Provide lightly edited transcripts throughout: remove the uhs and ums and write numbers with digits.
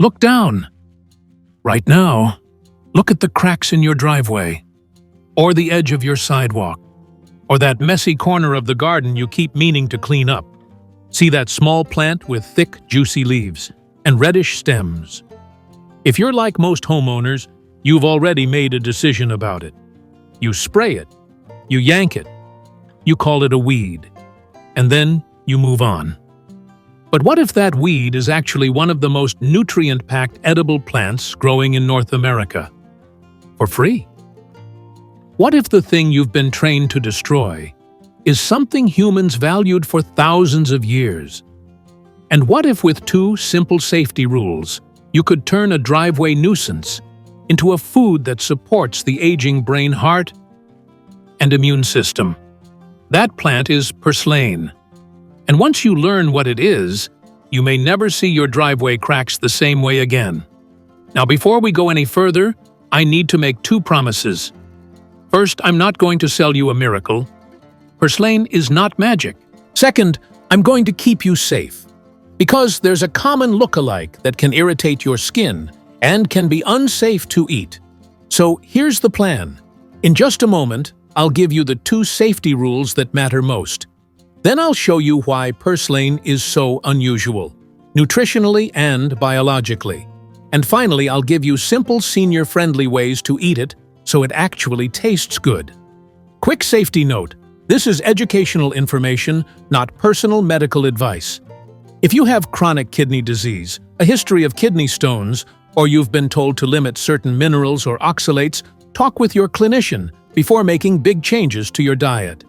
Look down. Right now, look at the cracks in your driveway, or the edge of your sidewalk, or that messy corner of the garden you keep meaning to clean up. See that small plant with thick, juicy leaves and reddish stems? If you're like most homeowners, you've already made a decision about it. You spray it, you yank it, you call it a weed, and then you move on. But what if that weed is actually one of the most nutrient-packed edible plants growing in North America? For free? What if the thing you've been trained to destroy is something humans valued for thousands of years? And what if with 2 simple safety rules, you could turn a driveway nuisance into a food that supports the aging brain, heart, and immune system? That plant is Purslane. And once you learn what it is, you may never see your driveway cracks the same way again. Now, before we go any further, I need to make 2 promises. First, I'm not going to sell you a miracle. Purslane is not magic. Second, I'm going to keep you safe, because there's a common look-alike that can irritate your skin and can be unsafe to eat. So here's the plan. In just a moment, I'll give you the 2 safety rules that matter most. Then I'll show you why Purslane is so unusual, nutritionally and biologically. And finally, I'll give you simple senior-friendly ways to eat it so it actually tastes good. Quick safety note: this is educational information, not personal medical advice. If you have chronic kidney disease, a history of kidney stones, or you've been told to limit certain minerals or oxalates, talk with your clinician before making big changes to your diet.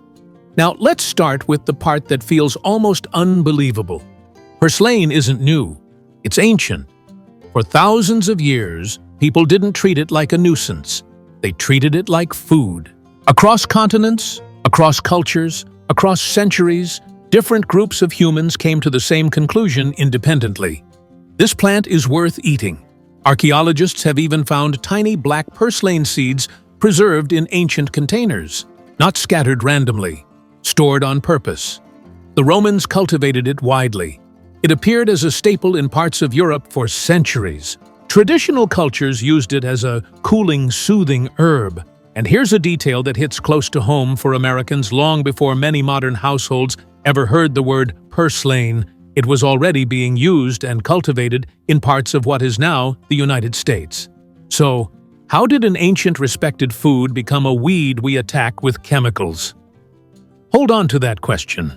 Now, let's start with the part that feels almost unbelievable. Purslane isn't new. It's ancient. For thousands of years, people didn't treat it like a nuisance. They treated it like food. Across continents, across cultures, across centuries, different groups of humans came to the same conclusion independently. This plant is worth eating. Archaeologists have even found tiny black purslane seeds preserved in ancient containers, not scattered randomly, stored on purpose. The Romans cultivated it widely. It appeared as a staple in parts of Europe for centuries. Traditional cultures used it as a cooling, soothing herb. And here's a detail that hits close to home for Americans. Long before many modern households ever heard the word Purslane, it was already being used and cultivated in parts of what is now the United States. So, how did an ancient respected food become a weed we attack with chemicals? Hold on to that question,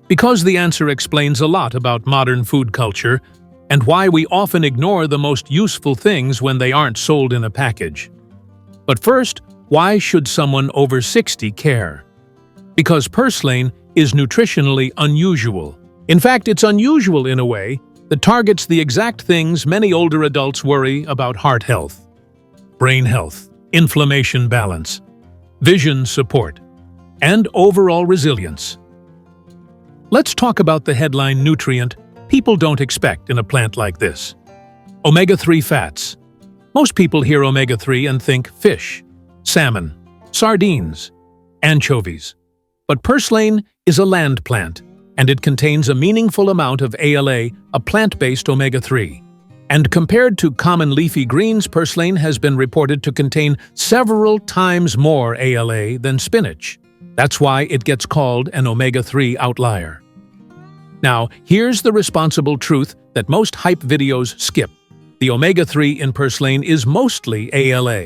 because the answer explains a lot about modern food culture and why we often ignore the most useful things when they aren't sold in a package. But first, why should someone over 60 care? Because Purslane is nutritionally unusual. In fact, it's unusual in a way that targets the exact things many older adults worry about: heart health, brain health, inflammation balance, vision support, and overall resilience. Let's talk about the headline nutrient people don't expect in a plant like this: omega-3 fats. Most people hear omega-3 and think fish, salmon, sardines, anchovies. But Purslane is a land plant, and it contains a meaningful amount of ALA, a plant-based omega-3. And compared to common leafy greens, Purslane has been reported to contain several times more ALA than spinach. That's why it gets called an omega-3 outlier. Now, here's the responsible truth that most hype videos skip. The omega-3 in Purslane is mostly ALA.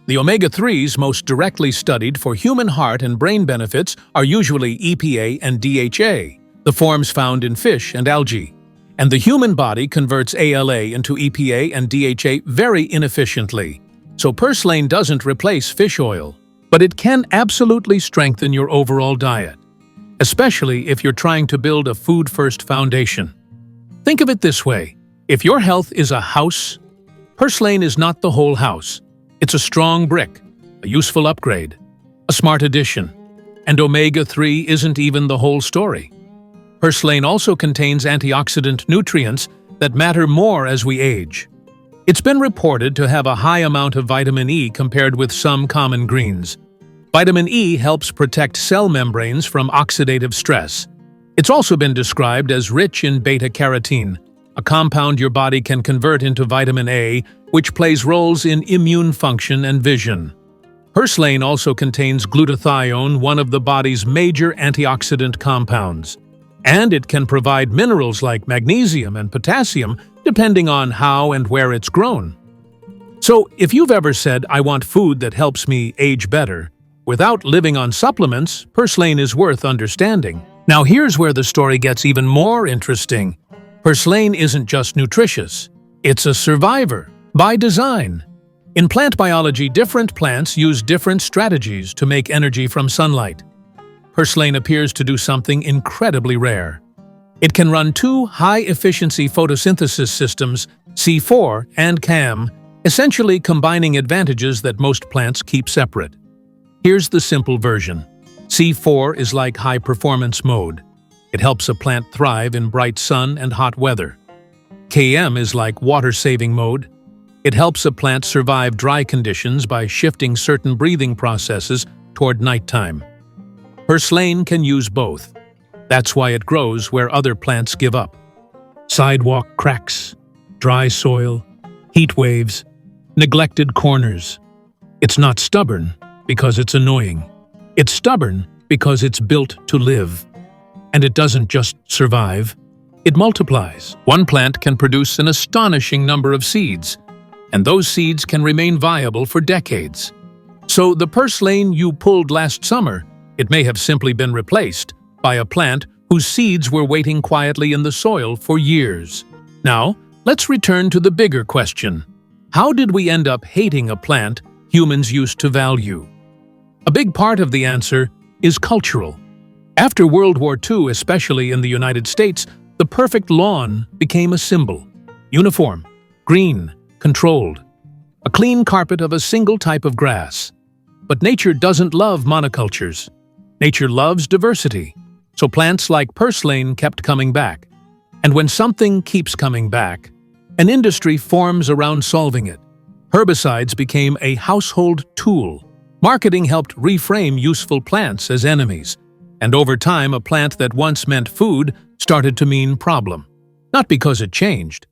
The omega-3s most directly studied for human heart and brain benefits are usually EPA and DHA, the forms found in fish and algae. And the human body converts ALA into EPA and DHA very inefficiently. So Purslane doesn't replace fish oil, but it can absolutely strengthen your overall diet, especially if you're trying to build a food-first foundation. Think of it this way: if your health is a house, Purslane is not the whole house. It's a strong brick, a useful upgrade, a smart addition. And omega-3 isn't even the whole story. Purslane also contains antioxidant nutrients that matter more as we age. It's been reported to have a high amount of vitamin E compared with some common greens. Vitamin E helps protect cell membranes from oxidative stress. It's also been described as rich in beta-carotene, a compound your body can convert into vitamin A, which plays roles in immune function and vision. Purslane also contains glutathione, one of the body's major antioxidant compounds. And it can provide minerals like magnesium and potassium, depending on how and where it's grown. So, if you've ever said, "I want food that helps me age better," without living on supplements, Purslane is worth understanding. Now here's where the story gets even more interesting. Purslane isn't just nutritious. It's a survivor, by design. In plant biology, different plants use different strategies to make energy from sunlight. Purslane appears to do something incredibly rare. It can run two high-efficiency photosynthesis systems, C4 and CAM, essentially combining advantages that most plants keep separate. Here's the simple version. C4 is like high-performance mode. It helps a plant thrive in bright sun and hot weather. KM is like water-saving mode. It helps a plant survive dry conditions by shifting certain breathing processes toward nighttime. Purslane can use both. That's why it grows where other plants give up. Sidewalk cracks, dry soil, heat waves, neglected corners. It's not stubborn because it's annoying. It's stubborn because it's built to live. And it doesn't just survive, it multiplies. One plant can produce an astonishing number of seeds, and those seeds can remain viable for decades. So the purslane you pulled last summer, it may have simply been replaced by a plant whose seeds were waiting quietly in the soil for years. Now, let's return to the bigger question. How did we end up hating a plant humans used to value? A big part of the answer is cultural. After World War II, especially in the United States, the perfect lawn became a symbol. Uniform, green, controlled. A clean carpet of a single type of grass. But nature doesn't love monocultures. Nature loves diversity. So plants like purslane kept coming back. And when something keeps coming back, an industry forms around solving it. Herbicides became a household tool. Marketing helped reframe useful plants as enemies. And over time, a plant that once meant food started to mean problem. Not because it changed,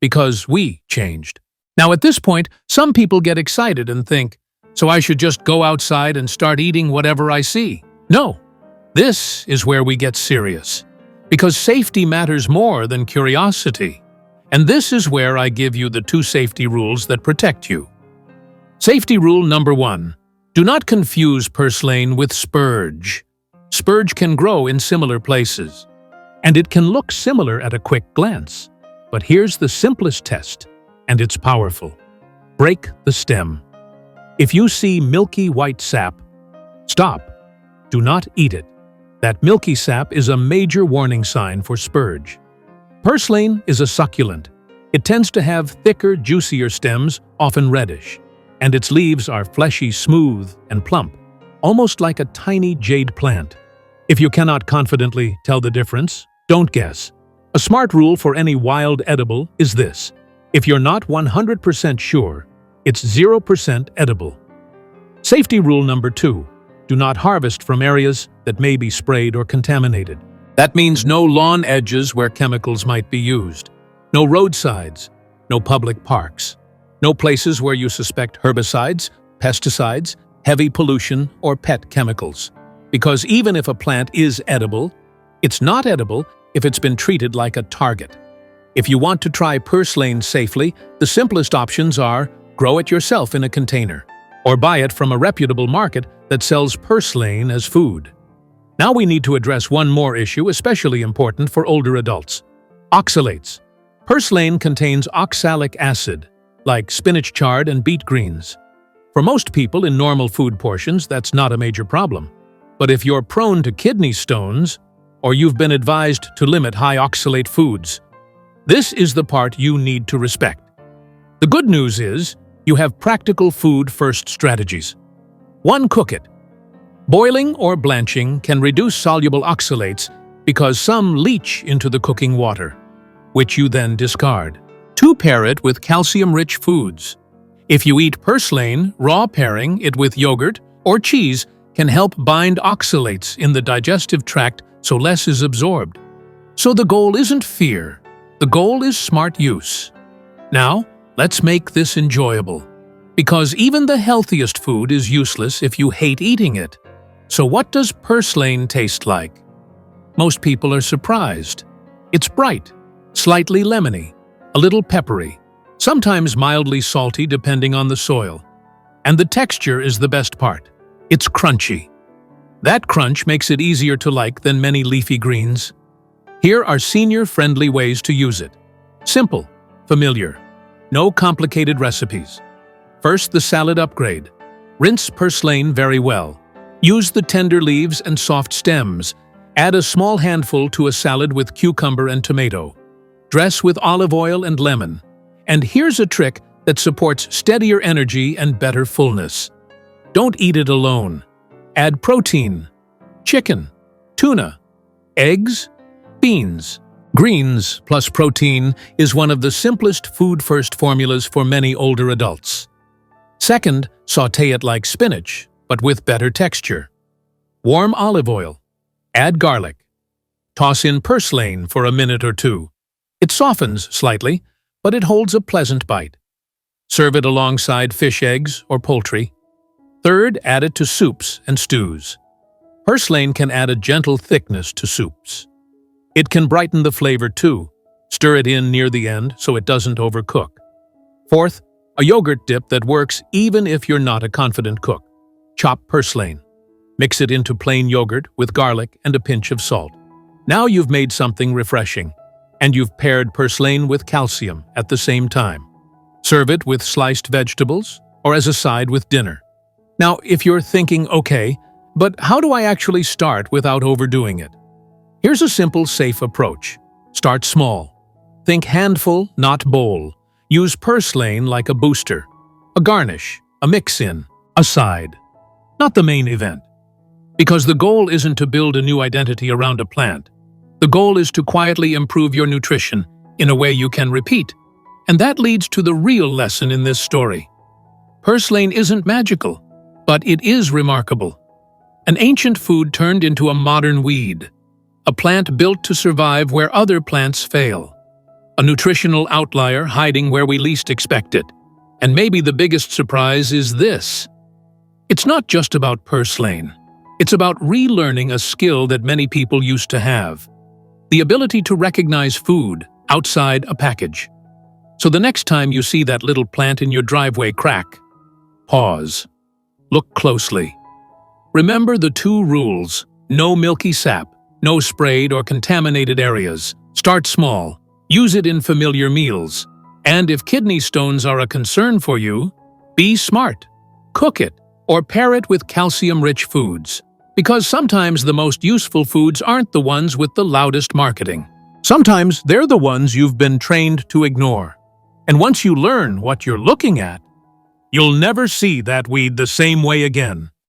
because we changed. Now at this point, some people get excited and think, so I should just go outside and start eating whatever I see. No, this is where we get serious. Because safety matters more than curiosity. And this is where I give you the 2 safety rules that protect you. Safety rule number 1. Do not confuse purslane with spurge. Spurge can grow in similar places, and it can look similar at a quick glance. But here's the simplest test, and it's powerful. Break the stem. If you see milky white sap, stop. Do not eat it. That milky sap is a major warning sign for spurge. Purslane is a succulent. It tends to have thicker, juicier stems, often reddish, and its leaves are fleshy, smooth, and plump, almost like a tiny jade plant. If you cannot confidently tell the difference, don't guess. A smart rule for any wild edible is this. If you're not 100% sure, it's 0% edible. Safety rule number 2. Do not harvest from areas that may be sprayed or contaminated. That means no lawn edges where chemicals might be used, no roadsides, no public parks, no places where you suspect herbicides, pesticides, heavy pollution, or pet chemicals. Because even if a plant is edible, it's not edible if it's been treated like a target. If you want to try purslane safely, the simplest options are grow it yourself in a container, or buy it from a reputable market that sells purslane as food. Now we need to address one more issue especially important for older adults. Oxalates. Purslane contains oxalic acid, like spinach chard and beet greens. For most people in normal food portions, that's not a major problem. But if you're prone to kidney stones, or you've been advised to limit high oxalate foods, this is the part you need to respect. The good news is, you have practical food-first strategies. 1. Cook it. Boiling or blanching can reduce soluble oxalates because some leach into the cooking water, which you then discard. 2. Pair it with calcium-rich foods. If you eat purslane, raw pairing it with yogurt or cheese can help bind oxalates in the digestive tract so less is absorbed. So the goal isn't fear. The goal is smart use. Now, let's make this enjoyable. Because even the healthiest food is useless if you hate eating it. So what does Purslane taste like? Most people are surprised. It's bright, slightly lemony, a little peppery, sometimes mildly salty depending on the soil. And the texture is the best part. It's crunchy. That crunch makes it easier to like than many leafy greens. Here are senior-friendly ways to use it. Simple, familiar, no complicated recipes. First, the salad upgrade. Rinse Purslane very well. Use the tender leaves and soft stems. Add a small handful to a salad with cucumber and tomato. Dress with olive oil and lemon. And here's a trick that supports steadier energy and better fullness. Don't eat it alone. Add protein, chicken, tuna, eggs, beans. Greens plus protein is one of the simplest food-first formulas for many older adults. Second, sauté it like spinach, but with better texture. Warm olive oil. Add garlic. Toss in Purslane for a minute or two. It softens slightly, but it holds a pleasant bite. Serve it alongside fish eggs or poultry. Third, add it to soups and stews. Purslane can add a gentle thickness to soups. It can brighten the flavor too. Stir it in near the end so it doesn't overcook. Fourth, a yogurt dip that works even if you're not a confident cook. Chop Purslane. Mix it into plain yogurt with garlic and a pinch of salt. Now you've made something refreshing, and you've paired Purslane with calcium at the same time. Serve it with sliced vegetables or as a side with dinner. Now, if you're thinking, okay, but how do I actually start without overdoing it? Here's a simple, safe approach. Start small. Think handful, not bowl. Use Purslane like a booster, a garnish, a mix-in, a side, not the main event. Because the goal isn't to build a new identity around a plant. The goal is to quietly improve your nutrition in a way you can repeat. And that leads to the real lesson in this story. Purslane isn't magical, but it is remarkable. An ancient food turned into a modern weed. A plant built to survive where other plants fail. A nutritional outlier hiding where we least expect it. And maybe the biggest surprise is this. It's not just about Purslane. It's about relearning a skill that many people used to have. The ability to recognize food outside a package. So the next time you see that little plant in your driveway crack, pause. Look closely. Remember the 2 rules: no milky sap, no sprayed or contaminated areas. Start small. Use it in familiar meals. And if kidney stones are a concern for you, be smart. Cook it or pair it with calcium-rich foods. Because sometimes the most useful foods aren't the ones with the loudest marketing. Sometimes they're the ones you've been trained to ignore. And once you learn what you're looking at, you'll never see that weed the same way again.